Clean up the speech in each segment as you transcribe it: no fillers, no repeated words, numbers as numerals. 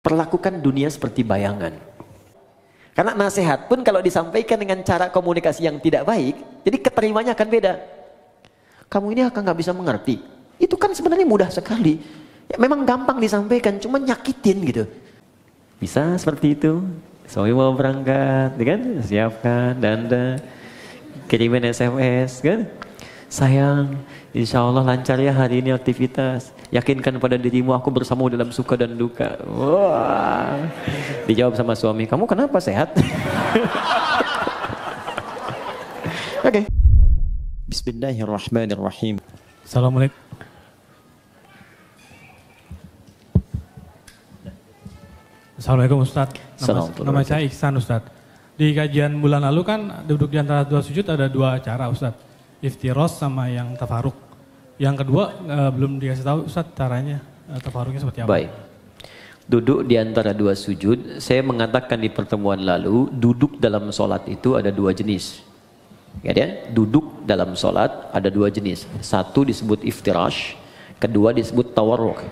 Perlakukan dunia seperti bayangan. Karena nasihat pun kalau disampaikan dengan cara komunikasi yang tidak baik, jadi keterimanya akan beda. Kamu ini akan nggak bisa mengerti. Itu kan sebenarnya mudah sekali. Ya, memang gampang disampaikan, cuma nyakitin gitu. Bisa seperti itu. Suami mau berangkat, kan? Siapkan, danda, kirimin SMS, kan? Sayang, insya Allah lancar ya hari ini aktivitas. Yakinkan pada dirimu aku bersamamu dalam suka dan duka. Wah. Dijawab sama suami, kamu kenapa sehat? Oke. Bismillahirrahmanirrahim. Assalamualaikum. Assalamualaikum Ustaz. Nama saya Iksan Ustaz. Di kajian bulan lalu kan duduk di antara dua sujud ada dua cara Ustaz. Iftiros sama yang tafaruk. Yang kedua belum dikasih tahu Ustaz caranya tafaruknya seperti apa. Baik. Duduk di antara dua sujud, saya mengatakan di pertemuan lalu, duduk dalam sholat itu ada dua jenis. Ya, duduk dalam sholat ada dua jenis. Satu disebut iftirash, kedua disebut tawarruk.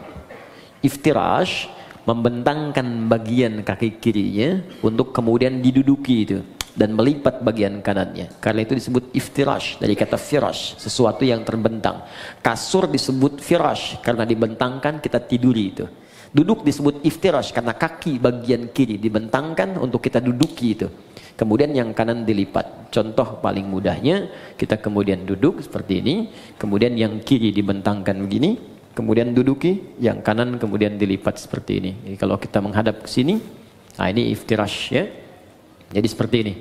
Iftirash membentangkan bagian kaki kirinya untuk kemudian diduduki itu dan melipat bagian kanannya. Karena itu disebut iftirash dari kata firash, sesuatu yang terbentang. Kasur disebut firash karena dibentangkan kita tiduri itu. Duduk disebut iftirash karena kaki bagian kiri dibentangkan untuk kita duduki itu. Kemudian yang kanan dilipat. Contoh paling mudahnya, kita kemudian duduk seperti ini, kemudian yang kiri dibentangkan begini, kemudian duduki, yang kanan kemudian dilipat seperti ini. Jadi kalau kita menghadap ke sini, nah ini iftirash ya. Jadi seperti ini.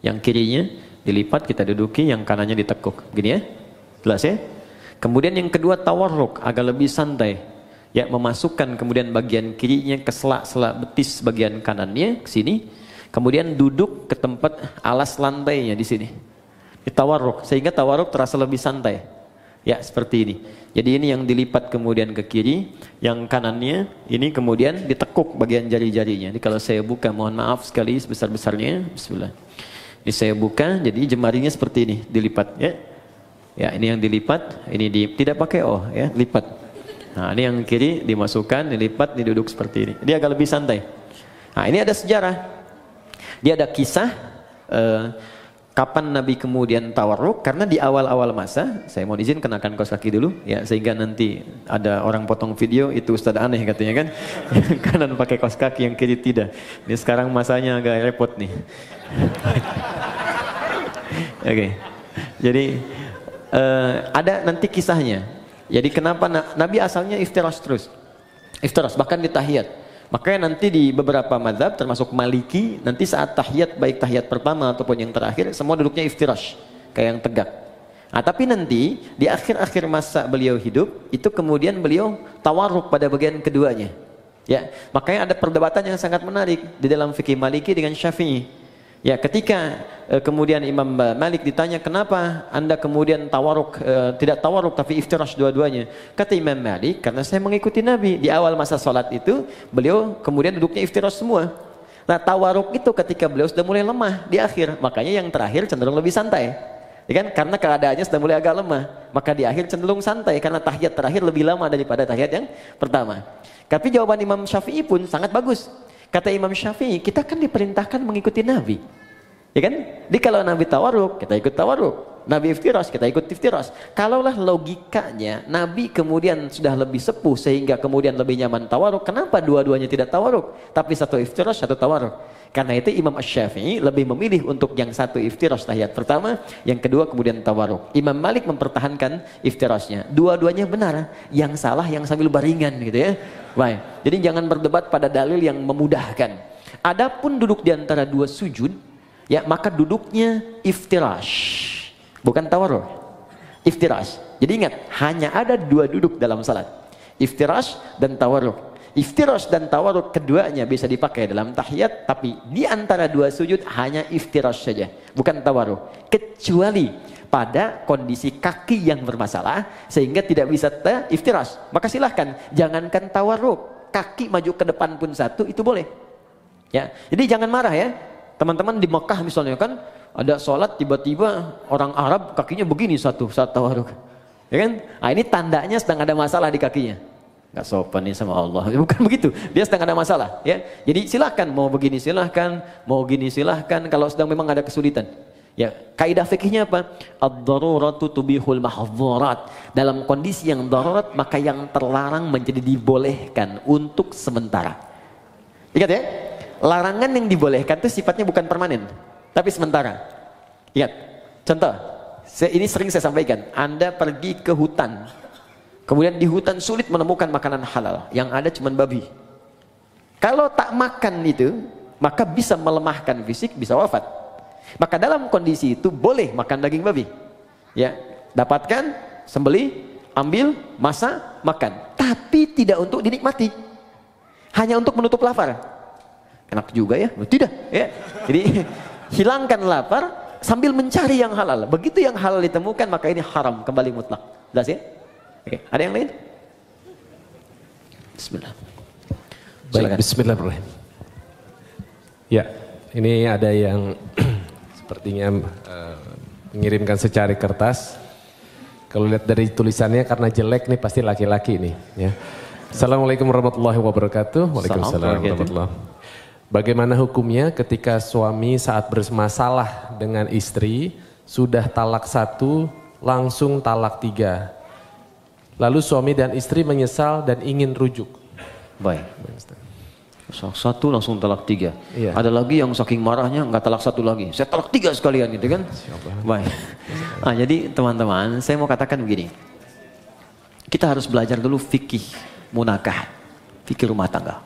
Yang kirinya dilipat kita duduki, yang kanannya ditekuk. Begini ya. Jelas ya? Kemudian yang kedua tawarruk, agak lebih santai. Ya, memasukkan kemudian bagian kirinya ke sela-sela betis bagian kanannya ke sini. Kemudian duduk ke tempat alas lantainya di sini. Di tawarruk, sehingga tawarruk terasa lebih santai. Ya, seperti ini. Jadi ini yang dilipat kemudian ke kiri, yang kanannya ini kemudian ditekuk bagian jari-jarinya. Jadi kalau saya buka, mohon maaf sekali sebesar-besarnya. Bismillah. Ini saya buka, jadi jemarinya seperti ini, dilipat ya. Ya, ini yang dilipat, ini tidak pakai ya, lipat. Nah, ini yang kiri dimasukkan, dilipat, diduduk seperti ini. Dia agak lebih santai. Nah, ini ada sejarah. Dia ada kisah kapan Nabi kemudian tawarruk, karena di awal-awal masa, saya mohon izin kenakan kaos kaki dulu ya, sehingga nanti ada orang potong video itu Ustaz aneh katanya kan. Yang kanan pakai kaos kaki, yang kiri tidak. Ini sekarang masanya agak repot nih. Oke. Jadi ada nanti kisahnya. Jadi kenapa Nabi asalnya iftirash terus. Iftirash bahkan di tahiyat. Makanya nanti di beberapa mazhab termasuk Maliki, nanti saat tahiyat, baik tahiyat pertama ataupun yang terakhir, semua duduknya iftirash, kayak yang tegak. Nah, tapi nanti di akhir-akhir masa beliau hidup, itu kemudian beliau tawarruk pada bagian keduanya. Ya, makanya ada perdebatan yang sangat menarik di dalam fikih Maliki dengan Syafi'i. Ya, ketika kemudian Imam Malik ditanya kenapa anda kemudian tawarruk, tidak tawarruk tapi iftirash dua-duanya, kata Imam Malik, karena saya mengikuti Nabi di awal masa sholat itu beliau kemudian duduknya iftirash semua. Nah, tawarruk itu ketika beliau sudah mulai lemah di akhir, makanya yang terakhir cenderung lebih santai, ya kan? Karena keadaannya sudah mulai agak lemah, maka di akhir cenderung santai karena tahiyat terakhir lebih lama daripada tahiyat yang pertama. Tapi jawaban Imam Syafi'i pun sangat bagus. Kata Imam Syafi'i, kita kan diperintahkan mengikuti Nabi. Ya kan? Jadi kalau Nabi tawarruk, kita ikut tawarruk. Nabi iftirash, kita ikut iftirash. Kalaulah logikanya, Nabi kemudian sudah lebih sepuh sehingga kemudian lebih nyaman tawarruk, kenapa dua-duanya tidak tawarruk? Tapi satu iftirash, satu tawarruk. Karena itu Imam Asy-Syafi'i lebih memilih untuk yang satu iftirash tahiyat pertama, yang kedua kemudian tawarruk. Imam Malik mempertahankan iftirashnya. Dua-duanya benar, yang salah yang sambil baringan gitu ya. Baik. Jadi jangan berdebat pada dalil yang memudahkan. Adapun duduk di antara dua sujud, ya maka duduknya iftirash, bukan tawarruk. Iftirash. Jadi ingat, hanya ada dua duduk dalam salat, iftirash dan tawarruk. Iftirash dan tawarruk keduanya bisa dipakai dalam tahiyat, tapi di antara dua sujud hanya iftirash saja, bukan tawarruk. Kecuali pada kondisi kaki yang bermasalah sehingga tidak bisa iftirash, maka silahkan, jangankan tawarruk, kaki maju ke depan pun satu itu boleh. Ya, jadi jangan marah ya. Teman-teman di Mekah misalnya kan ada sholat tiba-tiba orang Arab kakinya begini satu saat tawarruk, ya kan? Nah, ini tandanya sedang ada masalah di kakinya. nggak sopan nih sama Allah. Bukan begitu. Dia sedang ada masalah, ya. Jadi silahkan mau begini silahkan, mau gini silahkan. Kalau sedang memang ada kesulitan, ya. Kaidah fikihnya apa? Ad-daruratu tubihul mahdzurat. Dalam kondisi yang darurat maka yang terlarang menjadi dibolehkan untuk sementara. Ingat ya, larangan yang dibolehkan itu sifatnya bukan permanen, tapi sementara. Ingat, contoh, ini sering saya sampaikan. Anda pergi ke hutan, kemudian di hutan sulit menemukan makanan halal, yang ada cuma babi. Kalau tak makan itu, maka bisa melemahkan fisik, bisa wafat. Maka dalam kondisi itu boleh makan daging babi. Ya, dapatkan, sembelih, ambil, masak, makan. Tapi tidak untuk dinikmati. Hanya untuk menutup lapar. Enak juga ya? Tidak, ya. Jadi hilangkan lapar sambil mencari yang halal. Begitu yang halal ditemukan maka ini haram kembali mutlak. Jelas ya? Oke, ada yang lain? Bismillah. Baik, bismillahirrahmanirrahim. Ya, ini ada yang sepertinya mengirimkan secari kertas. Kalau lihat dari tulisannya karena jelek nih pasti laki-laki nih, ya. Assalamualaikum warahmatullahi wabarakatuh. Waalaikumsalam warahmatullahi. Bagaimana hukumnya ketika suami saat bermasalah dengan istri sudah talak 1 langsung talak 3, lalu suami dan istri menyesal dan ingin rujuk? Baik. Talak 1 langsung talak 3. Iya. Ada lagi yang saking marahnya nggak talak 1 lagi, saya talak 3 sekalian gitu kan? Baik. Nah, jadi teman-teman, saya mau katakan begini, kita harus belajar dulu fikih munakahat, fikih rumah tangga.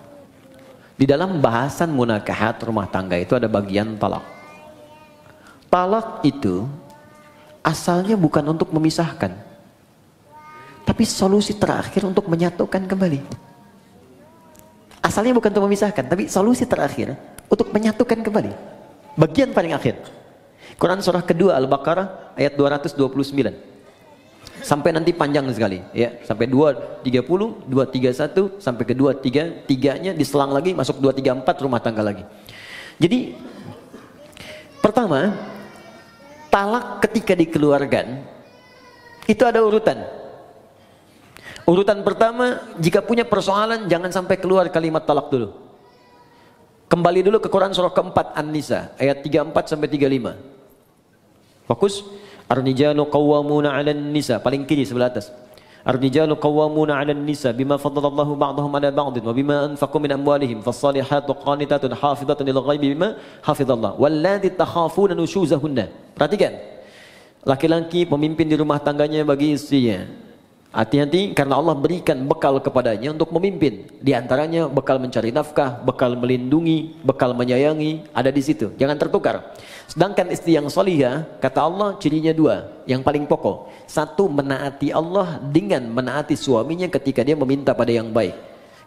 Di dalam bahasan munakahat rumah tangga itu ada bagian talak. Talak itu asalnya bukan untuk memisahkan, tapi solusi terakhir untuk menyatukan kembali. Asalnya bukan untuk memisahkan, tapi solusi terakhir untuk menyatukan kembali. Bagian paling akhir. Quran surah kedua Al-Baqarah ayat 229. Sampai nanti panjang sekali, ya. Sampai 230, 231, sampai ke 233-nya diselang lagi masuk 234 rumah tangga lagi. Jadi pertama, talak ketika dikeluarkan itu ada urutan. Urutan pertama, jika punya persoalan jangan sampai keluar kalimat talak dulu. Kembali dulu ke Quran surah keempat An-Nisa ayat 34 sampai 35. Fokus. Ar-rijalu qawwamuna 'alan nisa, paling kiri sebelah atas. Ar-rijalu qawwamuna 'alan nisa bima faddalallahu ba'dahum 'ala ba'din wa bima anfaqu min amwalihim fas-salihatu qanitatun hafizatun lil ghaibi bima hafizallah wallati takhafuna nushuzahunna. Perhatikan. Laki-laki pemimpin di rumah tangganya bagi istrinya. Hati-hati karena Allah berikan bekal kepadanya untuk memimpin. Di antaranya bekal mencari nafkah, bekal melindungi, bekal menyayangi, ada di situ. Jangan tertukar. Sedangkan istri yang salihah, kata Allah cirinya 2, yang paling pokok. 1, menaati Allah dengan menaati suaminya ketika dia meminta pada yang baik.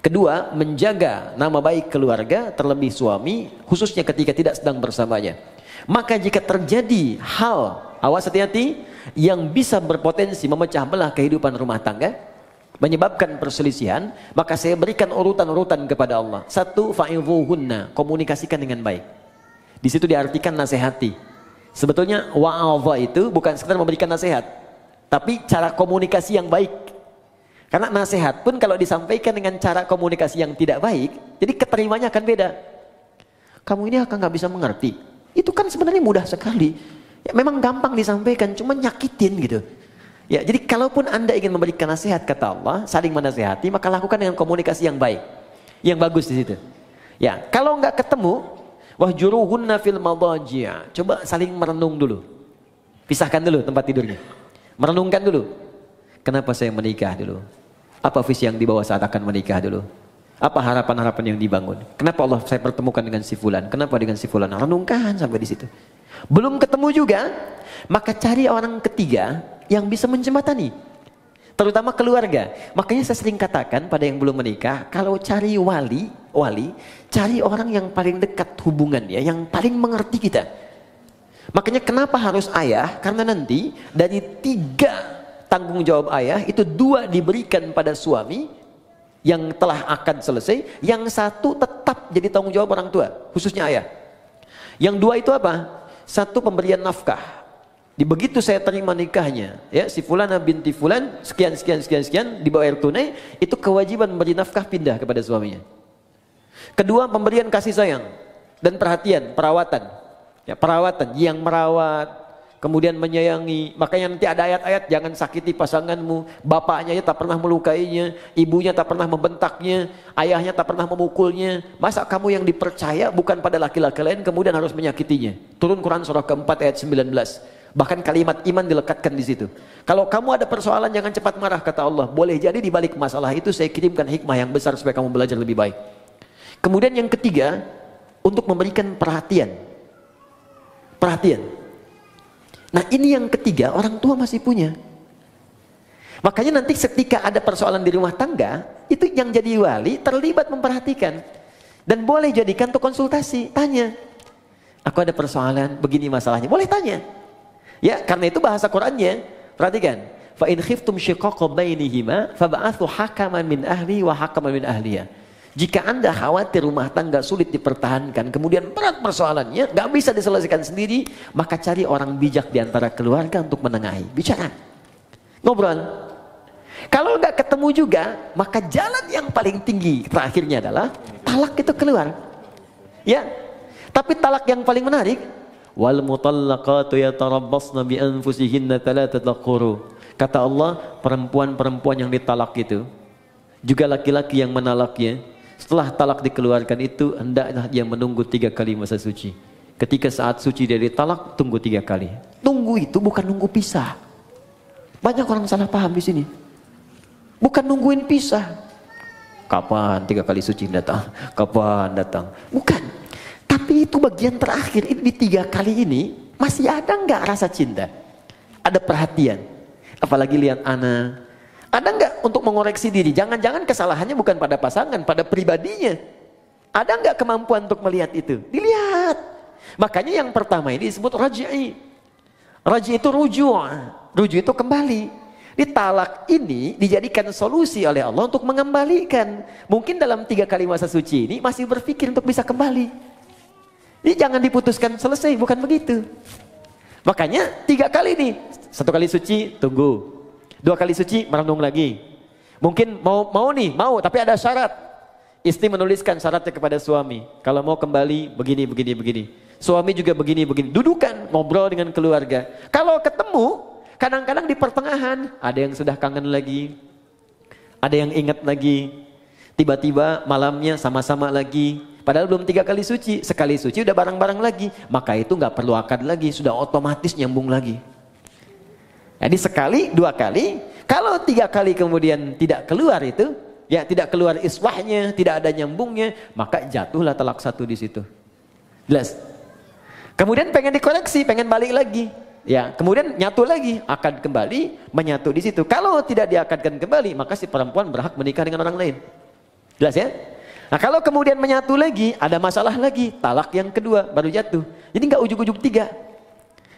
2, menjaga nama baik keluarga, terlebih suami, khususnya ketika tidak sedang bersamanya. Maka jika terjadi hal, awas hati-hati, yang bisa berpotensi memecah belah kehidupan rumah tangga, menyebabkan perselisihan, maka saya berikan urutan-urutan kepada Allah. 1, fa'idhuhunna, komunikasikan dengan baik. Di situ diartikan nasihati. Sebetulnya wa'adha itu bukan sekedar memberikan nasihat, tapi cara komunikasi yang baik. Karena nasihat pun kalau disampaikan dengan cara komunikasi yang tidak baik, jadi keterimanya akan beda. Kamu ini akan nggak bisa mengerti. Itu kan sebenarnya mudah sekali. Ya, memang gampang disampaikan, cuma nyakitin gitu. Ya, jadi kalaupun Anda ingin memberikan nasihat kata Allah, saling menasihati, maka lakukan dengan komunikasi yang baik, yang bagus di situ. Ya, kalau nggak ketemu, wahjuruhunna fil madaji'. Coba saling merenung dulu. Pisahkan dulu tempat tidurnya. Merenungkan dulu. Kenapa saya menikah dulu? Apa visi yang dibawa saat akan menikah dulu? Apa harapan-harapan yang dibangun? Kenapa Allah saya pertemukan dengan si fulan? Kenapa dengan si fulan? Renungkan sampai di situ. Belum ketemu juga, maka cari orang ketiga yang bisa menjembatani. Terutama keluarga. Makanya saya sering katakan pada yang belum menikah, kalau cari wali, cari orang yang paling dekat hubungannya, yang paling mengerti kita. Makanya kenapa harus ayah? Karena nanti dari 3 tanggung jawab ayah, itu 2 diberikan pada suami yang telah akad selesai, yang 1 tetap jadi tanggung jawab orang tua, khususnya ayah. Yang 2 itu apa? 1 pemberian nafkah, Begitu saya terima nikahnya, ya si Fulana binti Fulan sekian dibawa air tunai, itu kewajiban memberi nafkah pindah kepada suaminya. Kedua, pemberian kasih sayang dan perhatian, perawatan. Ya, perawatan yang merawat, kemudian menyayangi. Makanya nanti ada ayat-ayat, jangan sakiti pasanganmu, bapaknya tak pernah melukainya, ibunya tak pernah membentaknya, ayahnya tak pernah memukulnya. Masa kamu yang dipercaya bukan pada laki-laki lain kemudian harus menyakitinya? Turun Quran surah keempat ayat 19. Bahkan kalimat iman dilekatkan di situ. Kalau kamu ada persoalan jangan cepat marah, kata Allah. Boleh jadi di balik masalah itu saya kirimkan hikmah yang besar supaya kamu belajar lebih baik. Kemudian yang ketiga, untuk memberikan perhatian. Perhatian. Nah ini yang ketiga, orang tua masih punya. Makanya nanti ketika ada persoalan di rumah tangga, itu yang jadi wali terlibat memperhatikan. Dan boleh jadikan untuk konsultasi, tanya. Aku ada persoalan, begini masalahnya, boleh tanya. Ya, karena itu bahasa Qur'annya, perhatikan. Fa in khiftum shiqaqa bainihima fab'athu hakaman min ahli wa hakaman min ahliya. Jika Anda khawatir rumah tangga sulit dipertahankan, kemudian berat persoalannya, nggak bisa diselesaikan sendiri, maka cari orang bijak di antara keluarga untuk menengahi. Bicara. Ngobrol. Kalau nggak ketemu juga, maka jalan yang paling tinggi terakhirnya adalah talak itu keluar. Ya. Tapi talak yang paling menarik, wal mutallaqatu yatarabbasna bi anfusihinna thalathata quru. Kata Allah, perempuan-perempuan yang ditalak itu juga laki-laki yang menalaknya, setelah talak dikeluarkan itu hendaklah dia menunggu 3 kali masa suci. Ketika saat suci dia ditalak, tunggu 3 kali. Tunggu itu bukan nunggu pisah. Banyak orang salah paham di sini. Bukan nungguin pisah. Kapan 3 kali suci datang? Kapan datang? Bukan. Tapi itu bagian terakhir, ini di 3 kali ini masih ada nggak rasa cinta? Ada perhatian, apalagi lihat anak. Ada nggak untuk mengoreksi diri? Jangan-jangan kesalahannya bukan pada pasangan, pada pribadinya. Ada nggak kemampuan untuk melihat itu? Dilihat. Makanya yang pertama ini disebut raj'i. Raj'i itu ruju'. Ruju' itu kembali. Ditalak ini dijadikan solusi oleh Allah untuk mengembalikan. Mungkin dalam 3 kali masa suci ini masih berpikir untuk bisa kembali. Ini jangan diputuskan selesai, bukan begitu. Makanya 3 kali nih, 1 kali suci tunggu, 2 kali suci merenung lagi. Mungkin mau tapi ada syarat. Istri menuliskan syaratnya kepada suami. Kalau mau kembali begini. Suami juga begini. Dudukan, ngobrol dengan keluarga. Kalau ketemu, kadang-kadang di pertengahan ada yang sudah kangen lagi, ada yang ingat lagi. Tiba-tiba malamnya sama-sama lagi. Padahal belum 3 kali suci, sekali suci udah bareng-bareng lagi. Maka itu nggak perlu akad lagi, sudah otomatis nyambung lagi. Jadi sekali, 2 kali. Kalau 3 kali kemudian tidak keluar itu, ya tidak keluar iswahnya, tidak ada nyambungnya, maka jatuhlah talak 1 di situ. Jelas. Kemudian pengen dikoreksi, pengen balik lagi. Ya, kemudian nyatu lagi, akad kembali, menyatu di situ. Kalau tidak diakadkan kembali, maka si perempuan berhak menikah dengan orang lain. Jelas ya? Nah kalau kemudian menyatu lagi, ada masalah lagi, talak yang kedua baru jatuh. Jadi nggak ujuk-ujuk 3.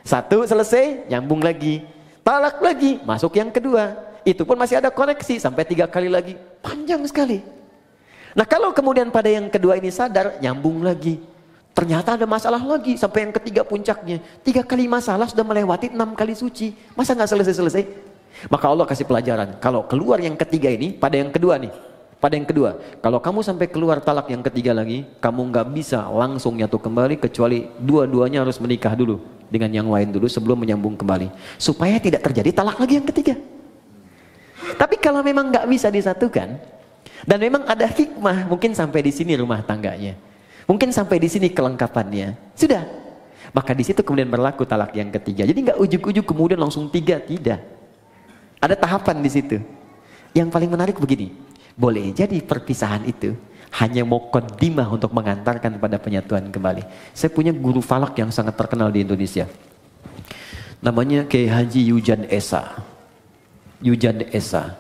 1 selesai, nyambung lagi. Talak lagi, masuk yang kedua. Itu pun masih ada koreksi, sampai 3 kali lagi. Panjang sekali. Nah kalau kemudian pada yang kedua ini sadar, nyambung lagi. Ternyata ada masalah lagi, sampai yang ketiga puncaknya. 3 kali masalah sudah melewati 6 kali suci. Masa nggak selesai-selesai? Maka Allah kasih pelajaran. Kalau keluar yang ketiga ini, pada yang kedua nih. Pada yang kedua, kalau kamu sampai keluar talak yang ketiga lagi, kamu nggak bisa langsung nyatu kembali kecuali dua-duanya harus menikah dulu dengan yang lain dulu sebelum menyambung kembali, supaya tidak terjadi talak lagi yang ketiga. Tapi kalau memang nggak bisa disatukan dan memang ada hikmah, mungkin sampai di sini rumah tangganya, mungkin sampai di sini kelengkapannya, sudah. Maka di situ kemudian berlaku talak yang ketiga. Jadi nggak ujuk-ujuk kemudian langsung 3, tidak. Ada tahapan di situ. Yang paling menarik begini. Boleh jadi perpisahan itu hanya muqaddimah untuk mengantarkan pada penyatuan kembali. Saya punya guru falak yang sangat terkenal di Indonesia. Namanya Kiai Haji Yujan Esa. Yujan Esa.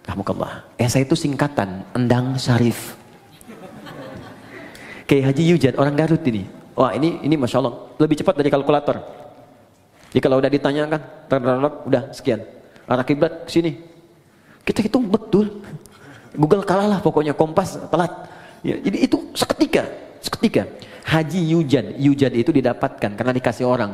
Alhamdulillah. Esa itu singkatan Endang Syarif. Kiai Haji Yujan, orang Garut ini. Wah ini Masya Allah, lebih cepat dari kalkulator. Jadi kalau udah ditanyakan, udah sekian. Arah kiblat sini. Kita hitung betul. Google kalah lah pokoknya, Kompas telat. Ya, jadi itu seketika. Haji Yujan itu didapatkan karena dikasih orang.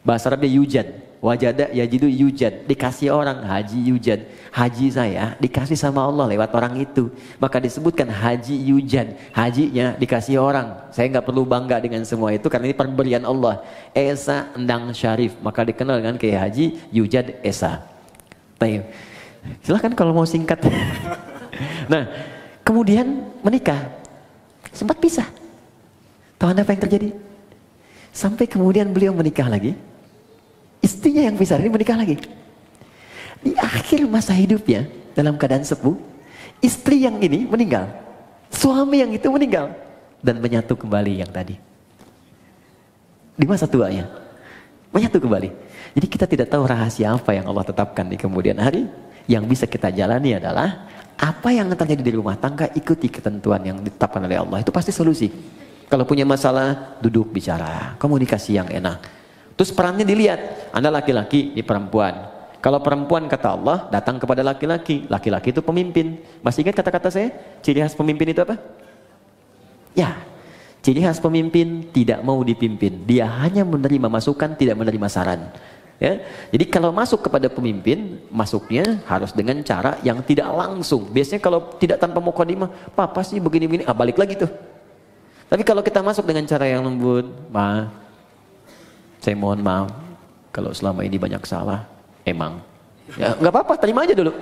Bahasa Arabnya yujad. Wajada yajidu yujad. Dikasih orang, haji yujad. Haji saya dikasih sama Allah lewat orang itu. Maka disebutkan haji yujad. Hajinya dikasih orang. Saya nggak perlu bangga dengan semua itu karena ini pemberian Allah. Esa Endang Syarif. Maka dikenal dengan kayak haji yujad Esa. Baik. Silahkan kalau mau singkat. Nah, kemudian menikah. Sempat pisah. Tahu Anda apa yang terjadi? Sampai kemudian beliau menikah lagi. Istrinya yang pisah ini menikah lagi. Di akhir masa hidupnya, dalam keadaan sepuh, istri yang ini meninggal. Suami yang itu meninggal. Dan menyatu kembali yang tadi. Di masa tuanya. Menyatu kembali. Jadi kita tidak tahu rahasia apa yang Allah tetapkan di kemudian hari. Yang bisa kita jalani adalah apa yang terjadi di rumah tangga, ikuti ketentuan yang ditetapkan oleh Allah. Itu pasti solusi. Kalau punya masalah, duduk bicara, komunikasi yang enak. Terus perannya dilihat, Anda laki-laki di perempuan. Kalau perempuan kata Allah, datang kepada laki-laki. Laki-laki itu pemimpin. Masih ingat kata-kata saya? Ciri khas pemimpin itu apa? Ya, ciri khas pemimpin tidak mau dipimpin. Dia hanya menerima masukan, tidak menerima saran. Ya, jadi kalau masuk kepada pemimpin, masuknya harus dengan cara yang tidak langsung. Biasanya kalau tidak tanpa mukadimah, papa sih begini-begini, balik lagi tuh. Tapi kalau kita masuk dengan cara yang lembut, saya mohon maaf kalau selama ini banyak salah, emang. Ya nggak apa-apa, terima aja dulu,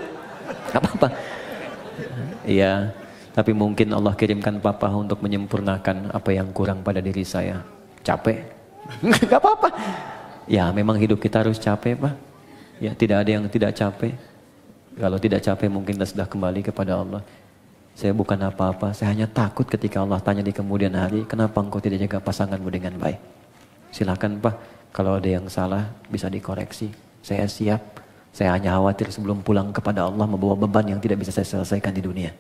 nggak apa-apa. Iya, tapi mungkin Allah kirimkan papa untuk menyempurnakan apa yang kurang pada diri saya. Capek, nggak apa-apa. Ya memang hidup kita harus capek Pak. Ya tidak ada yang tidak capek. Kalau tidak capek mungkin kita sudah kembali kepada Allah. Saya bukan apa-apa, saya hanya takut ketika Allah tanya di kemudian hari, kenapa engkau tidak jaga pasanganmu dengan baik? Silakan Pak, kalau ada yang salah bisa dikoreksi. Saya siap. Saya hanya khawatir sebelum pulang kepada Allah membawa beban yang tidak bisa saya selesaikan di dunia.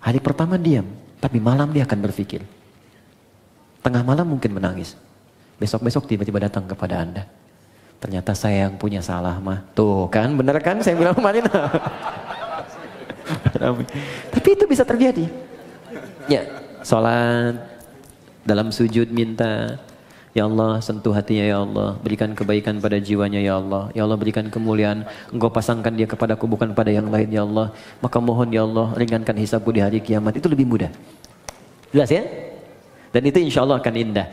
Hari pertama diam, tapi malam dia akan berpikir. Tengah malam mungkin menangis. Besok-besok tiba-tiba datang kepada Anda. Ternyata saya yang punya salah mah. Tuh kan, bener kan saya bilang kemarin. Tapi itu bisa terjadi. Ya, sholat, dalam sujud minta, ya Allah sentuh hatinya ya Allah, berikan kebaikan pada jiwanya ya Allah, ya Allah berikan kemuliaan, Engkau pasangkan dia kepadaku bukan pada yang lain ya Allah, maka mohon ya Allah ringankan hisabku di hari kiamat. Itu lebih mudah. Jelas ya? Dan itu insya Allah akan indah.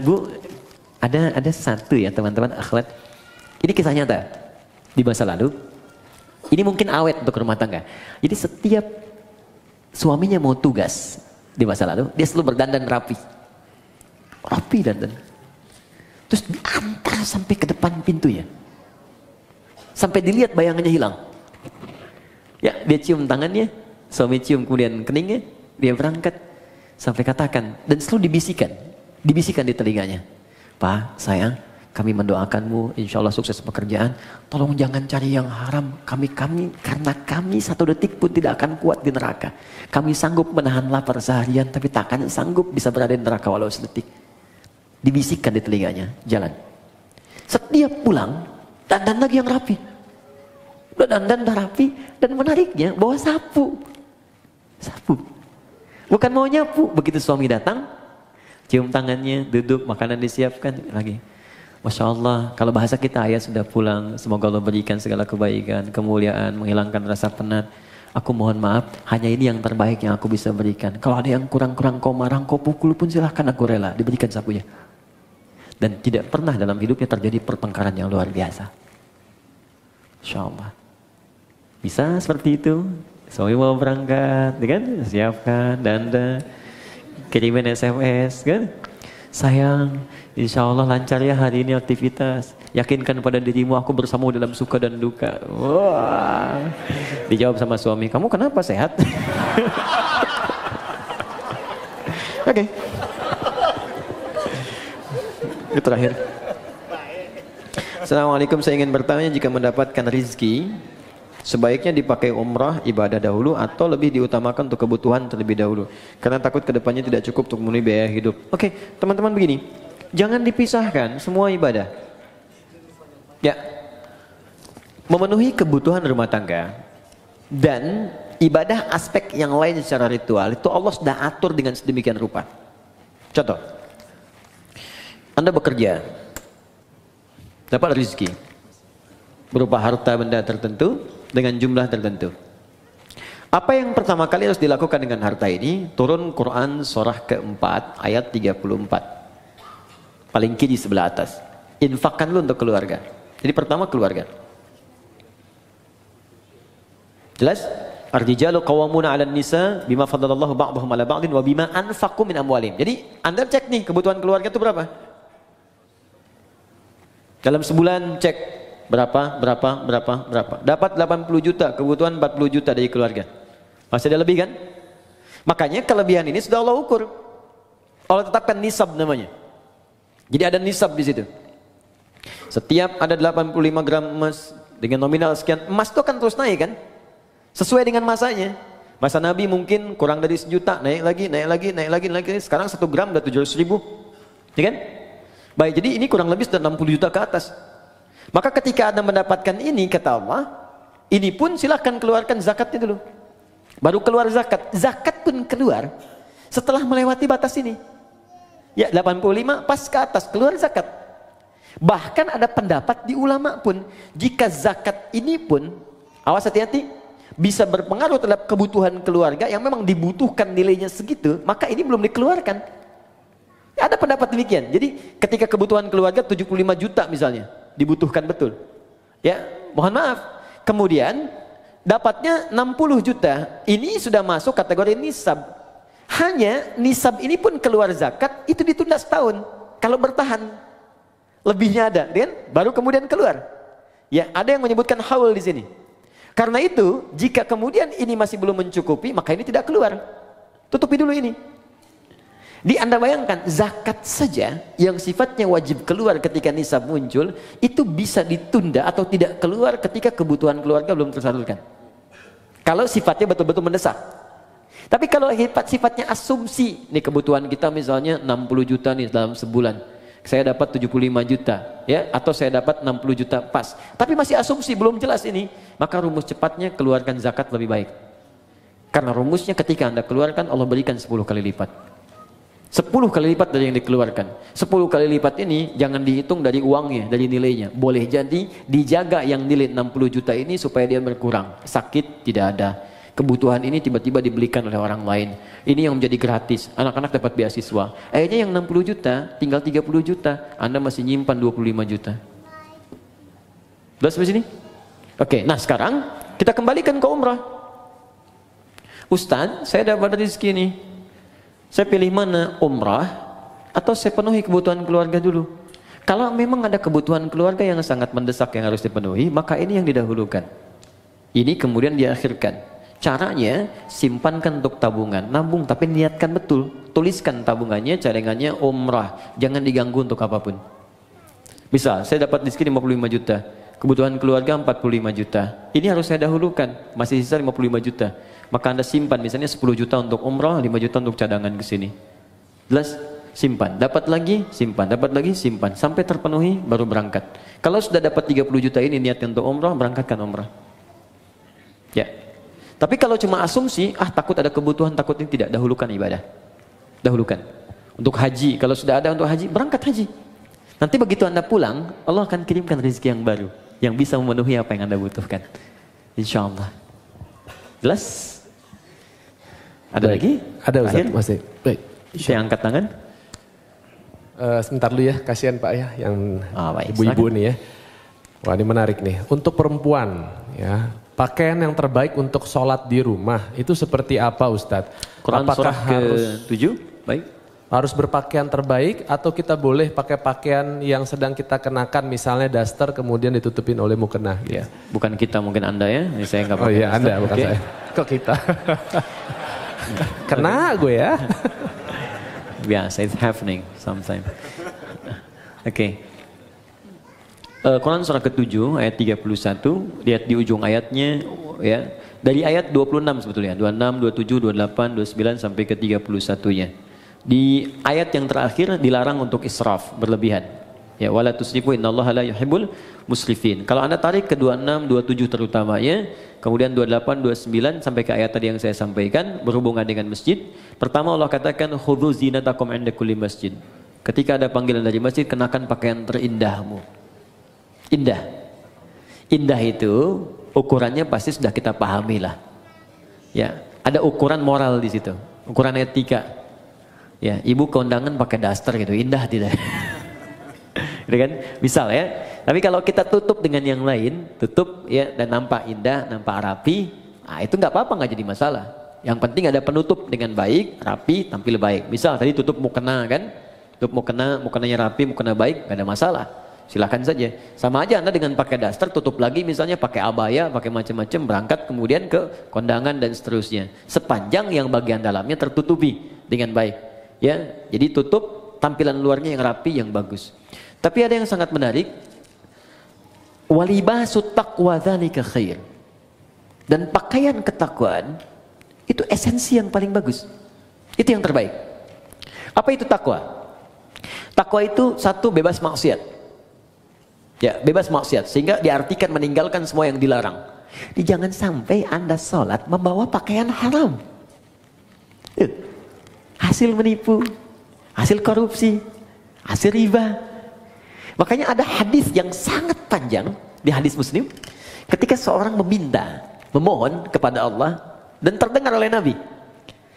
Bu, ada satu ya teman-teman akhwat. Ini kisah nyata di masa lalu. Ini mungkin awet untuk rumah tangga. Jadi setiap suaminya mau tugas di masa lalu, dia selalu berdandan rapi. Rapi dandan. Terus diantar sampai ke depan pintunya. Sampai dilihat bayangannya hilang. Ya, dia cium tangannya, suami cium kemudian keningnya, dia berangkat. Sampai katakan, dan selalu dibisikkan di telinganya. Pak, sayang, kami mendoakanmu, insya Allah sukses pekerjaan. Tolong jangan cari yang haram. Karena kami satu detik pun tidak akan kuat di neraka. Kami sanggup menahan lapar seharian, tapi tak akan sanggup bisa berada di neraka walau sedetik. Dibisikkan di telinganya, jalan. Setiap pulang, dandan lagi yang rapi. Udah dandan udah rapi, dan menariknya bawa sapu. Sapu. Bukan mau nyapu, begitu suami datang, cium tangannya, duduk, makanan disiapkan lagi. Masya Allah, kalau bahasa kita ayah sudah pulang, semoga Allah berikan segala kebaikan, kemuliaan, menghilangkan rasa penat. Aku mohon maaf, hanya ini yang terbaik yang aku bisa berikan. Kalau ada yang kurang-kurang kau marah, kau pukul pun silahkan, aku rela, diberikan sapunya. Dan tidak pernah dalam hidupnya terjadi pertengkaran yang luar biasa. Masya Allah. Bisa seperti itu? Suami mau berangkat, kan? Siapkan, dandan, kirimin SMS, kan? Sayang, insya Allah lancar ya hari ini aktivitas. Yakinkan pada dirimu aku bersamamu dalam suka dan duka. Wah. Dijawab sama suami, kamu kenapa sehat? Oke. Itu terakhir. Assalamualaikum, saya ingin bertanya jika mendapatkan rizki, sebaiknya dipakai umrah ibadah dahulu atau lebih diutamakan untuk kebutuhan terlebih dahulu karena takut kedepannya tidak cukup untuk memenuhi biaya hidup. Oke, teman-teman begini, jangan dipisahkan semua ibadah. Ya, memenuhi kebutuhan rumah tangga dan ibadah aspek yang lain secara ritual itu Allah sudah atur dengan sedemikian rupa. Contoh, Anda bekerja, dapat rezeki berupa harta benda tertentu dengan jumlah tertentu. Apa yang pertama kali harus dilakukan dengan harta ini? Turun Quran surah keempat ayat 34. Paling kiri sebelah atas. Infakkan dulu untuk keluarga. Jadi pertama keluarga. Jelas? Ar-rijalu qawwamuna 'alan nisa bima faddalallahu ba'dahum 'ala ba'din wa bima anfaqu min amwalihim. Jadi Anda cek nih kebutuhan keluarga itu berapa? Dalam sebulan cek berapa. Dapat 80 juta, kebutuhan 40 juta dari keluarga. Masih ada lebih kan? Makanya kelebihan ini sudah Allah ukur. Allah tetapkan nisab namanya. Jadi ada nisab di situ. Setiap ada 85 gram emas dengan nominal sekian, emas itu akan terus naik kan? Sesuai dengan masanya. Masa Nabi mungkin kurang dari 1 juta, naik lagi. Sekarang 1 gram udah 700 ribu. Ya kan? Baik, jadi ini kurang lebih sudah 60 juta ke atas. Maka ketika Anda mendapatkan ini, kata Allah, ini pun silahkan keluarkan zakatnya dulu. Baru keluar zakat. Zakat pun keluar setelah melewati batas ini. Ya 85 pas ke atas keluar zakat. Bahkan ada pendapat di ulama pun, jika zakat ini pun, awas hati-hati, bisa berpengaruh terhadap kebutuhan keluarga yang memang dibutuhkan nilainya segitu, maka ini belum dikeluarkan. Ada pendapat demikian. Jadi ketika kebutuhan keluarga 75 juta misalnya, dibutuhkan betul. Ya, mohon maaf. Kemudian dapatnya 60 juta, ini sudah masuk kategori nisab. Hanya nisab ini pun keluar zakat, itu ditunda setahun. Kalau bertahan, lebihnya ada, kan? Baru kemudian keluar. Ya, ada yang menyebutkan haul di sini. Karena itu, jika kemudian ini masih belum mencukupi, maka ini tidak keluar. Tutupi dulu ini. Di Anda bayangkan, zakat saja yang sifatnya wajib keluar ketika nisab muncul, itu bisa ditunda atau tidak keluar ketika kebutuhan keluarga belum tersalurkan. Kalau sifatnya betul-betul mendesak. Tapi kalau sifatnya asumsi, nih kebutuhan kita misalnya 60 juta nih dalam sebulan. Saya dapat 75 juta, ya, atau saya dapat 60 juta pas. Tapi masih asumsi, belum jelas ini. Maka rumus cepatnya keluarkan zakat lebih baik. Karena rumusnya ketika Anda keluarkan, Allah berikan 10 kali lipat. 10 kali lipat dari yang dikeluarkan. 10 kali lipat ini jangan dihitung dari uangnya, dari nilainya. Boleh jadi dijaga yang nilai 60 juta ini supaya dia berkurang. Sakit tidak ada. Kebutuhan ini tiba-tiba dibelikan oleh orang lain. Ini yang menjadi gratis. Anak-anak dapat beasiswa. Akhirnya yang 60 juta tinggal 30 juta. Anda masih nyimpan 25 juta. Sudah sampai sini? Oke, nah sekarang kita kembalikan ke umrah. Ustaz, saya dapat rezeki nih. Saya pilih mana? Umrah atau saya penuhi kebutuhan keluarga dulu? Kalau memang ada kebutuhan keluarga yang sangat mendesak yang harus dipenuhi, maka ini yang didahulukan. Ini kemudian diakhirkan. Caranya simpankan untuk tabungan, nabung tapi niatkan betul. Tuliskan tabungannya, cadangannya umrah, jangan diganggu untuk apapun. Misal saya dapat rezeki 55 juta, kebutuhan keluarga 45 juta. Ini harus saya dahulukan, masih sisa 55 juta. Maka Anda simpan misalnya 10 juta untuk umrah, 5 juta untuk cadangan ke sini. Jelas? Simpan, dapat lagi, simpan, dapat lagi, simpan. Sampai terpenuhi, baru berangkat. Kalau sudah dapat 30 juta ini niatnya untuk umrah, berangkatkan umrah. Ya. Tapi kalau cuma asumsi, takut ada kebutuhan, takut ini, tidak, dahulukan ibadah. Dahulukan. Untuk haji, kalau sudah ada untuk haji, berangkat haji. Nanti begitu Anda pulang, Allah akan kirimkan rezeki yang baru. Yang bisa memenuhi apa yang Anda butuhkan. Insya Allah. Jelas? Ada baik. lagi? Ada Ustaz, masih. Baik. Saya angkat tangan. Sebentar dulu ya, kasihan Pak ya, yang ibu-ibu silakan. nih ya. Wah ini menarik nih. Untuk perempuan ya, pakaian yang terbaik untuk sholat di rumah itu seperti apa Ustadz? Quran apakah surah harus ke-7? Baik. Harus berpakaian terbaik atau kita boleh pakai pakaian yang sedang kita kenakan, misalnya daster kemudian ditutupin oleh mukena? Ya, bukan kita, mungkin Anda ya. Ini saya nggak pakai. Oh iya, daster. Anda bukan Okay. saya. Kok kita? Kena gue ya. Biasa, it's happening sometimes. Oke. Quran surah ke-7 ayat 31, lihat di ujung ayatnya ya. Dari ayat 26 sebetulnya, 26, 27, 28, 29 sampai ke 31-nya. Di ayat yang terakhir dilarang untuk israf, berlebihan. Ya, wala tusrifu innallaha la yuhibbul musrifin. Kalau Anda tarik ke 26, 27 terutamanya, kemudian 28, 29 sampai ke ayat tadi yang saya sampaikan berhubungan dengan masjid. Pertama Allah katakan khudzu zinatakum 'inda kulli masjid. Ketika ada panggilan dari masjid, kenakan pakaian terindahmu. Indah. Indah itu ukurannya pasti sudah kita pahami lah. Ya, ada ukuran moral di situ, ukuran etika. Ya, ibu kondangan pakai daster gitu, indah tidak? Gitu kan? Misal ya. Tapi kalau kita tutup dengan yang lain, tutup ya dan nampak indah, nampak rapi, nah itu nggak apa-apa, nggak jadi masalah. Yang penting ada penutup dengan baik, rapi, tampil baik. Misal tadi tutup mukena kan, tutup mukenanya rapi, mukena baik, nggak ada masalah. Silakan saja. Sama aja Anda dengan pakai daster, tutup lagi misalnya pakai abaya, pakai macam-macam, berangkat kemudian ke kondangan dan seterusnya. Sepanjang yang bagian dalamnya tertutupi dengan baik. Ya, jadi tutup tampilan luarnya yang rapi, yang bagus. Tapi ada yang sangat menarik. Walibasu taqwa dzalika khair. Dan pakaian ketakwaan itu esensi yang paling bagus. Itu yang terbaik. Apa itu takwa? Takwa itu satu, bebas maksiat. Ya, bebas maksiat sehingga diartikan meninggalkan semua yang dilarang. Jangan sampai Anda sholat membawa pakaian haram. Hasil menipu, hasil korupsi, hasil riba. Makanya ada hadis yang sangat panjang di hadis Muslim ketika seorang meminta, memohon kepada Allah dan terdengar oleh Nabi.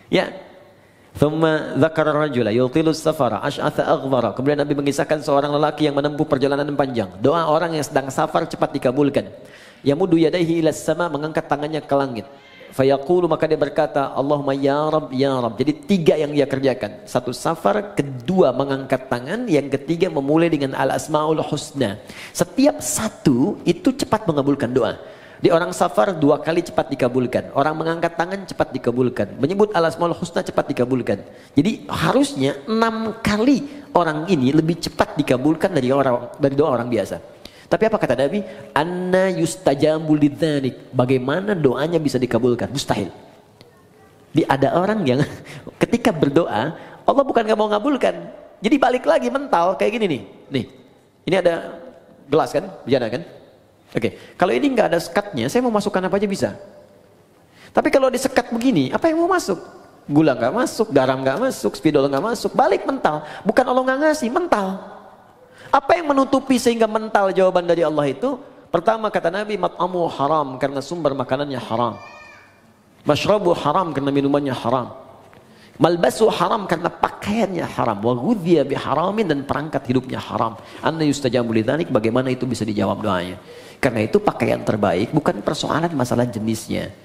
Ya. Thumma dzakara rajula yutilu safara ash'atha aghdara. Kemudian Nabi mengisahkan seorang lelaki yang menempuh perjalanan panjang. Doa orang yang sedang safar cepat dikabulkan. Yamudu yadayhi ilas sama, mengangkat tangannya ke langit. Fayaqulu, maka dia berkata, Allahumma ya Rabb, ya Rabb. Jadi tiga yang dia kerjakan. Satu safar, kedua mengangkat tangan, yang ketiga memulai dengan al-asma'ul husna. Setiap satu itu cepat mengabulkan doa. Di orang safar 2 kali cepat dikabulkan. Orang mengangkat tangan cepat dikabulkan. Menyebut al-asma'ul husna cepat dikabulkan. Jadi harusnya 6 kali orang ini lebih cepat dikabulkan dari doa orang biasa. Tapi apa kata Nabi? Anna yustajabu lidzalik. Bagaimana doanya bisa dikabulkan? Mustahil. Ada orang yang ketika berdoa, Allah bukan gak mau ngabulkan. Jadi balik lagi mental kayak gini nih. Nih, ini ada gelas kan? Bejana kan? Oke, kalau ini nggak ada sekatnya, saya mau masukkan apa aja bisa. Tapi kalau disekat begini, apa yang mau masuk? Gula nggak masuk, garam nggak masuk, spidol nggak masuk. Balik mental. Bukan Allah nggak ngasih, mental. Apa yang menutupi sehingga mental jawaban dari Allah itu? Pertama kata Nabi, mat'amu haram karena sumber makanannya haram. Mashrabu haram karena minumannya haram. Malbasu haram karena pakaiannya haram. Wa ghudhiya biharamin, dan perangkat hidupnya haram. Anna yustajabu lidzalik, bagaimana itu bisa dijawab doanya? Karena itu pakaian terbaik bukan persoalan masalah jenisnya.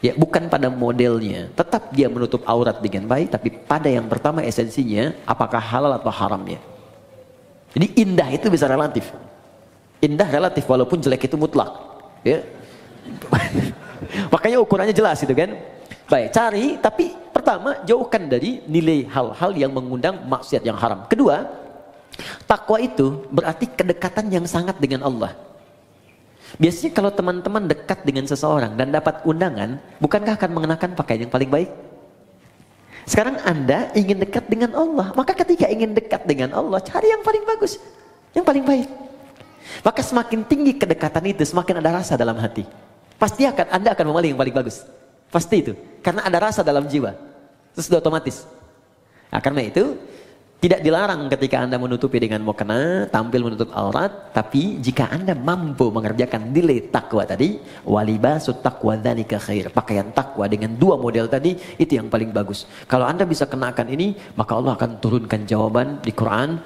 Ya, bukan pada modelnya. Tetap dia menutup aurat dengan baik, tapi pada yang pertama esensinya apakah halal atau haramnya. Jadi indah itu bisa relatif. Indah relatif walaupun jelek itu mutlak. Ya. Makanya ukurannya jelas itu kan. Baik, cari, tapi pertama jauhkan dari nilai hal-hal yang mengundang maksiat yang haram. Kedua, takwa itu berarti kedekatan yang sangat dengan Allah. Biasanya kalau teman-teman dekat dengan seseorang dan dapat undangan, bukankah akan mengenakan pakaian yang paling baik? Sekarang Anda ingin dekat dengan Allah, maka ketika ingin dekat dengan Allah, cari yang paling bagus, yang paling baik. Maka semakin tinggi kedekatan itu, semakin ada rasa dalam hati. Pasti Anda akan memilih yang paling bagus. Pasti itu, karena ada rasa dalam jiwa. Terus sudah otomatis. Nah, karena itu tidak dilarang ketika Anda menutupi dengan mukena, tampil menutup aurat, tapi jika Anda mampu mengerjakan nilai takwa tadi, walibasut taqwa dzalika khair. Pakaian takwa dengan 2 model tadi itu yang paling bagus. Kalau Anda bisa kenakan ini, maka Allah akan turunkan jawaban di Quran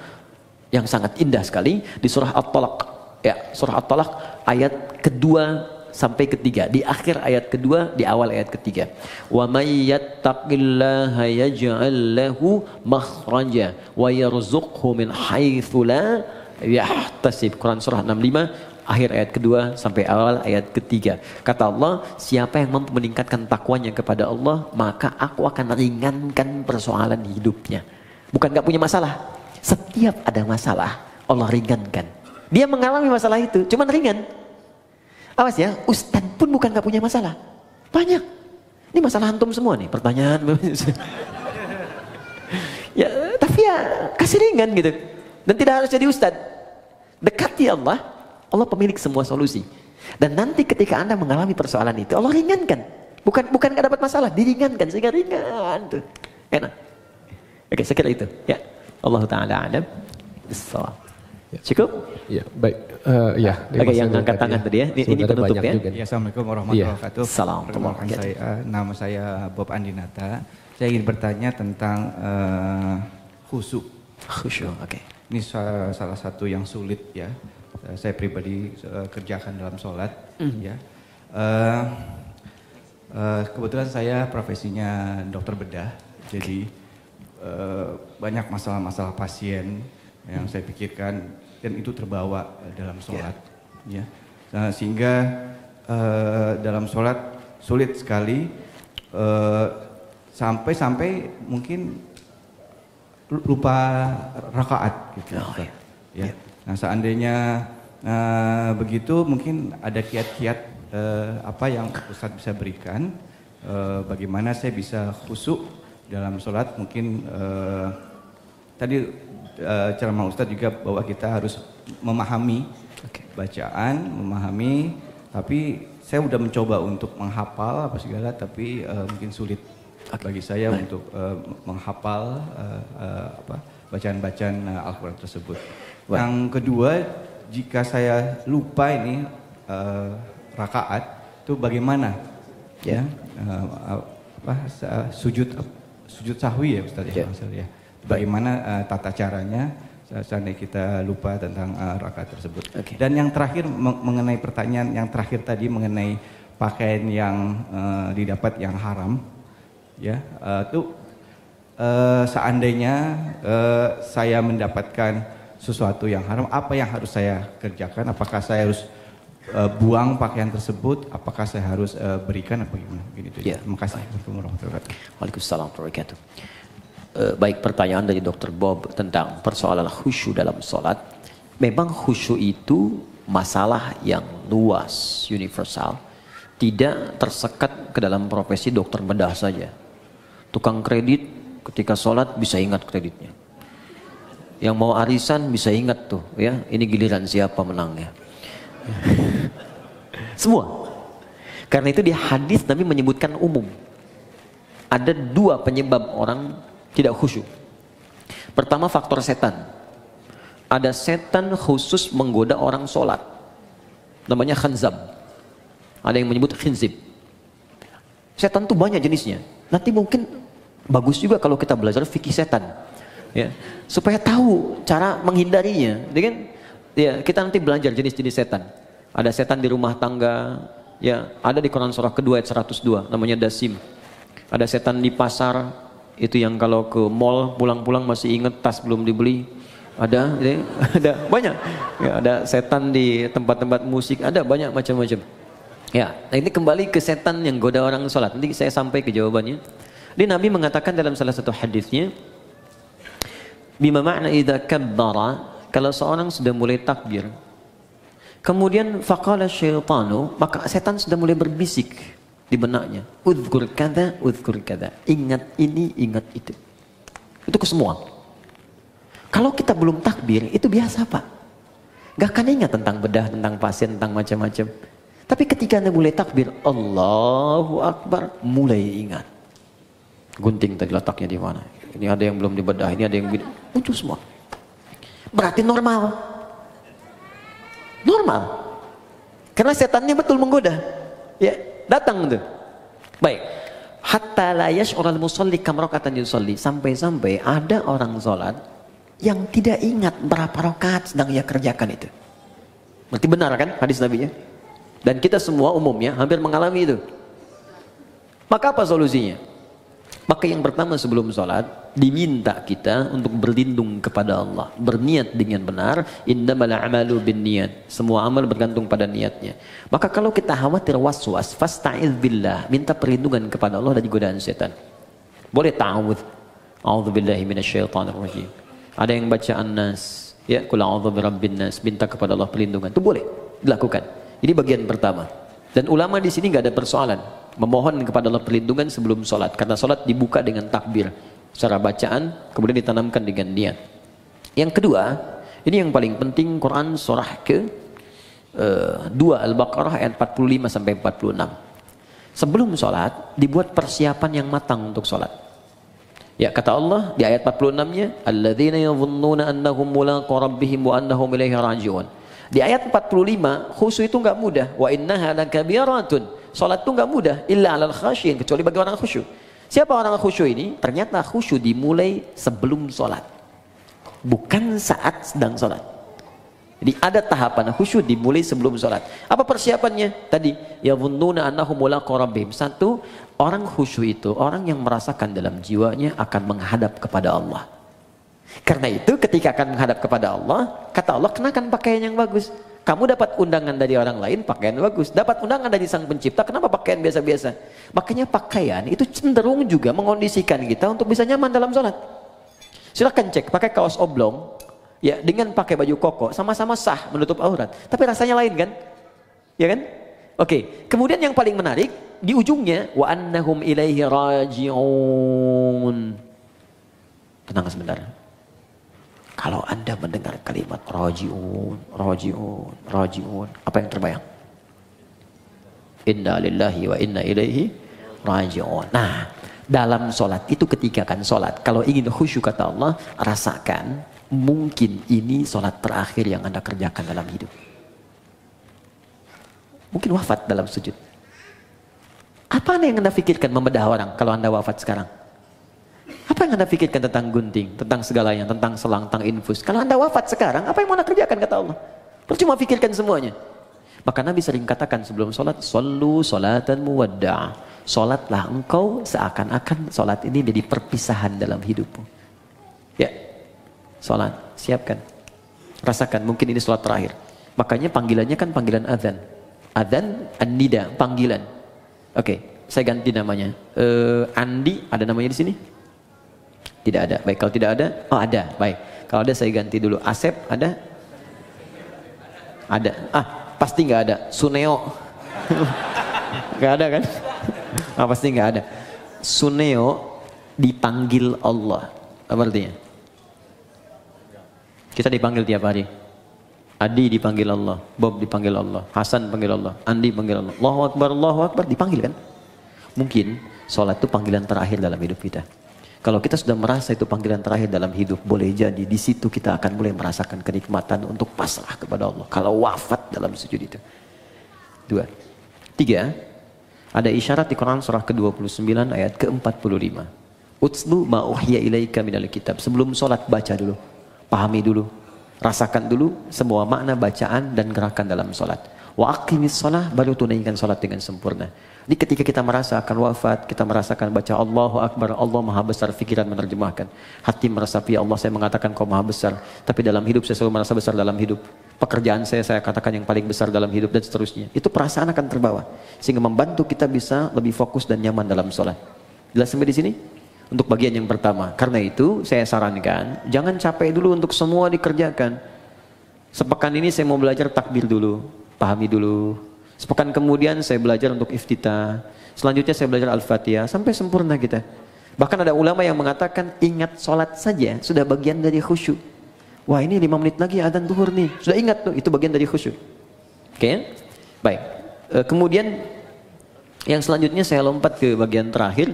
yang sangat indah sekali di surah At-Talaq. Ya, surah At-Talaq ayat kedua sampai ketiga, di akhir ayat kedua, di awal ayat ketiga. Wa may yattaqillaha yaj'al lahu makhraja wa yarzuqhu min haitsu la yahtasib. Quran surah 65 akhir ayat kedua sampai awal ayat ketiga. Kata Allah, siapa yang mampu meningkatkan takwanya kepada Allah, maka aku akan ringankan persoalan hidupnya. Bukan gak punya masalah. Setiap ada masalah, Allah ringankan. Dia mengalami masalah itu, cuman ringan. Awas ya, ustadz pun bukan gak punya masalah. Banyak. Ini masalah antum semua nih, pertanyaan. Ya, tapi ya kasih ringan gitu. Dan tidak harus jadi ustadz. Dekati Allah, Allah pemilik semua solusi. Dan nanti ketika Anda mengalami persoalan itu, Allah ringankan. Bukan gak dapat masalah, diringankan sehingga ringan tuh. Enak. Oke, sekira itu. Ya. Allah Ta'ala alam. Bissawab. Cukup? Ya, baik. Oke, yang angkat tangan tadi ya. Ini penutup ya. Ya, Assalamualaikum warahmatullahi wabarakatuh. Assalamualaikum. Nama saya Bob Andinata. Saya ingin bertanya tentang khusyuk. Khusyuk, oke. Ini salah satu yang sulit ya. Saya pribadi kerjakan dalam sholat. Ya. Kebetulan saya profesinya dokter bedah. Jadi banyak masalah-masalah pasien yang saya pikirkan dan itu terbawa dalam sholat, ya. Sehingga dalam sholat sulit sekali sampai mungkin lupa rakaat, gitu. Ya. Nah, seandainya begitu mungkin ada kiat-kiat apa yang Ustadz bisa berikan, bagaimana saya bisa khusyuk dalam sholat. Mungkin tadi ceramah Ustadz juga bahwa kita harus memahami bacaan, tapi saya udah mencoba untuk menghafal apa segala, tapi mungkin sulit bagi saya untuk menghafal bacaan-bacaan Al-Quran tersebut. Yang kedua, jika saya lupa ini rakaat, itu bagaimana? Ya, sujud sahwi ya Ustadz ya. Bagaimana tata caranya seandainya kita lupa tentang rakaat tersebut. Dan yang terakhir mengenai pertanyaan yang terakhir tadi mengenai pakaian yang didapat yang haram, ya itu seandainya saya mendapatkan sesuatu yang haram, apa yang harus saya kerjakan? Apakah saya harus buang pakaian tersebut? Apakah saya harus berikan apa gimana? Begitu. Ya. Terima kasih. Waalaikumsalam warahmatullahi wabarakatuh. Baik, pertanyaan dari Dr. Bob tentang persoalan khusyuk dalam sholat. Memang khusyuk itu masalah yang luas, universal. Tidak tersekat ke dalam profesi dokter bedah saja. Tukang kredit ketika sholat bisa ingat kreditnya. Yang mau arisan bisa ingat tuh, ya ini giliran siapa menangnya. Semua. Karena itu di hadis Nabi menyebutkan umum. Ada dua penyebab orang tidak khusyuk. Pertama, faktor setan. Ada setan khusus menggoda orang sholat. Namanya khanzab. Ada yang menyebut khinzib. Setan itu banyak jenisnya. Nanti mungkin bagus juga kalau kita belajar fikih setan. Ya, supaya tahu cara menghindarinya. Ya, kita nanti belajar jenis-jenis setan. Ada setan di rumah tangga. Ya, ada di Quran surah kedua ayat 102. Namanya dasim. Ada setan di pasar. Itu yang kalau ke mall pulang-pulang masih ingat tas belum dibeli. Ada banyak. Ya, ada setan di tempat-tempat musik, ada banyak macam-macam. Ya, nah ini kembali ke setan yang goda orang sholat. Nanti saya sampai ke jawabannya. Jadi Nabi mengatakan dalam salah satu hadisnya, bima ma'na idza kabbara, kalau seorang sudah mulai takbir, kemudian faqala syaitanu, maka setan sudah mulai berbisik di benaknya, udzkur kada, ingat ini, ingat itu. Itu ke semua. Kalau kita belum takbir, itu biasa Pak. Gak akan ingat tentang bedah, tentang pasien, tentang macam-macam. Tapi ketika Anda mulai takbir, Allahu Akbar, mulai ingat. Gunting tadi letaknya di mana? Ini ada yang belum dibedah, ini ada yang muncul semua. Berarti normal. Normal. Karena setannya betul menggoda. Ya. Datang tuh. Baik. Hatta la yash'ural musalli kam raka'atan yusalli. Sampai-sampai ada orang sholat yang tidak ingat berapa rakaat sedang ia kerjakan itu. Berarti benar kan hadis Nabi-nya? Dan kita semua umumnya hampir mengalami itu. Maka apa solusinya? Maka yang pertama sebelum sholat diminta kita untuk berlindung kepada Allah, berniat dengan benar. Innamal a'malu binniyat. Semua amal bergantung pada niatnya. Maka kalau kita khawatir waswas, fasta'iz billah, minta perlindungan kepada Allah dari godaan setan. Boleh ta'awudz. A'udzubillahi minasyaitonir rajim. Ada yang baca An-Nas, ya, qul a'udzu birabbin nas, minta kepada Allah perlindungan. Itu boleh dilakukan. Ini bagian pertama. Dan ulama di sini nggak ada persoalan memohon kepada Allah perlindungan sebelum sholat, karena sholat dibuka dengan takbir secara bacaan, kemudian ditanamkan dengan niat. Yang kedua, ini yang paling penting, Quran surah ke 2 Al-Baqarah ayat 45 sampai 46. Sebelum sholat dibuat persiapan yang matang untuk sholat. Ya, kata Allah di ayat 46-nya, alladzina yadhunnuna annahum mulaqu rabbihim wa annahum ilaihi raji'un. Di ayat 45, khusyuk itu enggak mudah. Wa innaha lakabiratun. Salat itu enggak mudah illa 'alal khasyin, kecuali bagi orang khusyuk. Siapa orang khusyuk ini? Ternyata khusyuk dimulai sebelum salat. Bukan saat sedang salat. Jadi ada tahapan khusyuk dimulai sebelum salat. Apa persiapannya? Tadi, yadhunnuna annahum mulaqu rabbihim. Satu, orang khusyuk itu orang yang merasakan dalam jiwanya akan menghadap kepada Allah. Karena itu ketika akan menghadap kepada Allah, kata Allah, kenakan pakaian yang bagus. Kamu dapat undangan dari orang lain, pakaian bagus. Dapat undangan dari Sang Pencipta, kenapa pakaian biasa-biasa? Makanya pakaian itu cenderung juga mengondisikan kita untuk bisa nyaman dalam sholat. Silahkan cek, pakai kaos oblong, ya dengan pakai baju koko, sama-sama sah menutup aurat. Tapi rasanya lain kan? Ya kan? Oke, kemudian yang paling menarik, di ujungnya, wa annahum ilaihi raji'un. Tenang sebentar. Kalau Anda mendengar kalimat raji'un, raji'un, raji'un, apa yang terbayang? Inna lillahi wa inna ilaihi raji'un. Nah, dalam sholat itu ketika kan sholat, kalau ingin khusyuk kata Allah, rasakan mungkin ini sholat terakhir yang Anda kerjakan dalam hidup. Mungkin wafat dalam sujud. Apa yang Anda pikirkan membedah orang kalau Anda wafat sekarang? Apa yang Anda pikirkan tentang gunting, tentang segalanya, tentang selang, tentang infus? Kalau Anda wafat sekarang, apa yang mau Anda kerjakan kata Allah? Percuma pikirkan semuanya. Maka Nabi sering katakan sebelum sholat, sallu sholatan muwadda'. Sholatlah engkau seakan-akan sholat ini jadi perpisahan dalam hidupmu. Ya, sholat, siapkan. Rasakan, mungkin ini sholat terakhir. Makanya panggilannya kan panggilan adzan. Adzan, an-nida, panggilan. Oke, saya ganti namanya. Andi, ada namanya di sini? Tidak ada. Baik, kalau tidak ada, oh ada. Baik, kalau ada saya ganti dulu. Asep, ada? Ada. Ah, pasti nggak ada. Suneo, nggak ada kan? Ah, pasti nggak ada. Suneo dipanggil Allah. Apa artinya? Kita dipanggil tiap hari. Adi dipanggil Allah, Bob dipanggil Allah, Hasan dipanggil Allah, Andi dipanggil Allah. Allahu Akbar, dipanggil kan? Mungkin sholat itu panggilan terakhir dalam hidup kita. Kalau kita sudah merasa itu panggilan terakhir dalam hidup, boleh jadi di situ kita akan mulai merasakan kenikmatan untuk pasrah kepada Allah. Kalau wafat dalam sujud itu. 2. 3. Ada isyarat di Quran surah ke-29 ayat ke-45. Utslu ma uhiya ilaika minal kitab. Sebelum sholat baca dulu, pahami dulu, rasakan dulu semua makna bacaan dan gerakan dalam sholat. Wa aqimis sholah, baru tunaikan sholat dengan sempurna. Jadi ketika kita merasa akan wafat, kita merasakan baca Allahu Akbar, Allah Maha Besar, pikiran menerjemahkan. Hati meresapi, Allah saya mengatakan kau Maha Besar. Tapi dalam hidup saya selalu merasa besar dalam hidup. Pekerjaan saya katakan yang paling besar dalam hidup dan seterusnya. Itu perasaan akan terbawa. Sehingga membantu kita bisa lebih fokus dan nyaman dalam sholat. Jelas sampai di sini? Untuk bagian yang pertama. Karena itu saya sarankan, jangan capek dulu untuk semua dikerjakan. Sepekan ini saya mau belajar takbir dulu, pahami dulu. Sepekan kemudian saya belajar untuk iftitah. Selanjutnya saya belajar Al-Fatihah sampai sempurna kita. Bahkan ada ulama yang mengatakan ingat sholat saja sudah bagian dari khusyuk. Wah ini 5 menit lagi adzan zuhur nih. Sudah ingat tuh, itu bagian dari khusyuk. Oke? Baik. Kemudian yang selanjutnya saya lompat ke bagian terakhir.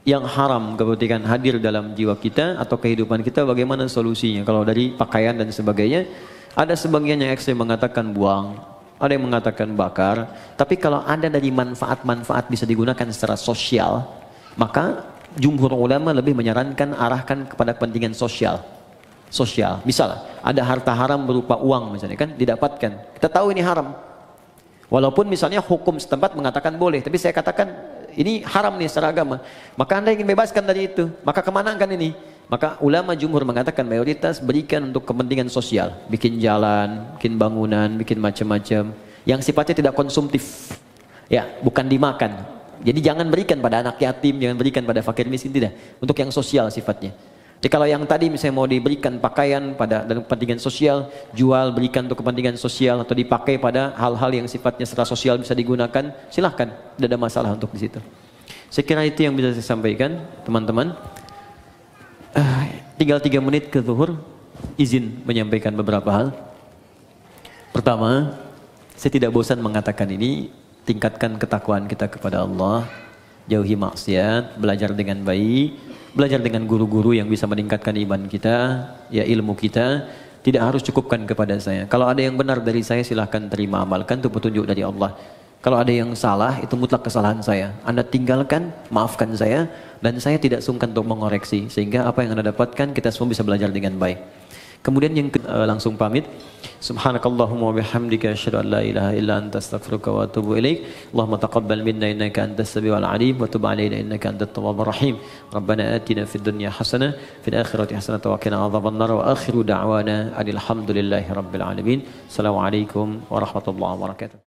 Yang haram ketika hadir dalam jiwa kita atau kehidupan kita, bagaimana solusinya? Kalau dari pakaian dan sebagainya, ada sebagian yang ekstrem mengatakan buang, ada yang mengatakan bakar. Tapi kalau ada dari manfaat-manfaat bisa digunakan secara sosial, maka jumhur ulama lebih menyarankan arahkan kepada kepentingan sosial. Misal ada harta haram berupa uang misalnya kan didapatkan, kita tahu ini haram. Walaupun misalnya hukum setempat mengatakan boleh, tapi saya katakan ini haram nih secara agama. Maka Anda ingin bebaskan dari itu, maka kemana kan ini? Maka ulama jumhur mengatakan mayoritas berikan untuk kepentingan sosial, bikin jalan, bikin bangunan, bikin macam-macam yang sifatnya tidak konsumtif, ya bukan dimakan. Jadi jangan berikan pada anak yatim, jangan berikan pada fakir miskin, tidak. Untuk yang sosial sifatnya. Jadi kalau yang tadi misalnya mau diberikan pakaian pada dalam kepentingan sosial, jual berikan untuk kepentingan sosial atau dipakai pada hal-hal yang sifatnya secara sosial bisa digunakan, silahkan, tidak ada masalah untuk di situ. Saya kira itu yang bisa saya sampaikan, teman-teman. Tinggal 3 menit ke zuhur, izin menyampaikan beberapa hal. Pertama, saya tidak bosan mengatakan ini, tingkatkan ketakwaan kita kepada Allah. jauhi maksiat, belajar dengan baik, belajar dengan guru-guru yang bisa meningkatkan iman kita, ya ilmu kita. Tidak harus cukupkan kepada saya. Kalau ada yang benar dari saya silahkan terima, amalkan, itu petunjuk dari Allah. Kalau ada yang salah, itu mutlak kesalahan saya. Anda tinggalkan, maafkan saya, dan saya tidak sungkan untuk mengoreksi. Sehingga apa yang Anda dapatkan, kita semua bisa belajar dengan baik. Kemudian yang langsung pamit. Subhanakallahumma wa bihamdika asyhadu an la ilaha illa anta astaghfiruka wa atubu ilaik. Allahumma taqabbal minna innaka antas samiul alim wa tub alaina innaka antat tawwabur rahim. Rabbana atina fid dunya hasanah fil akhirati hasanah wa qina adzabannar wa akhiru da'wana alhamdulillahi rabbil alamin. Assalamualaikum warahmatullahi wabarakatuh.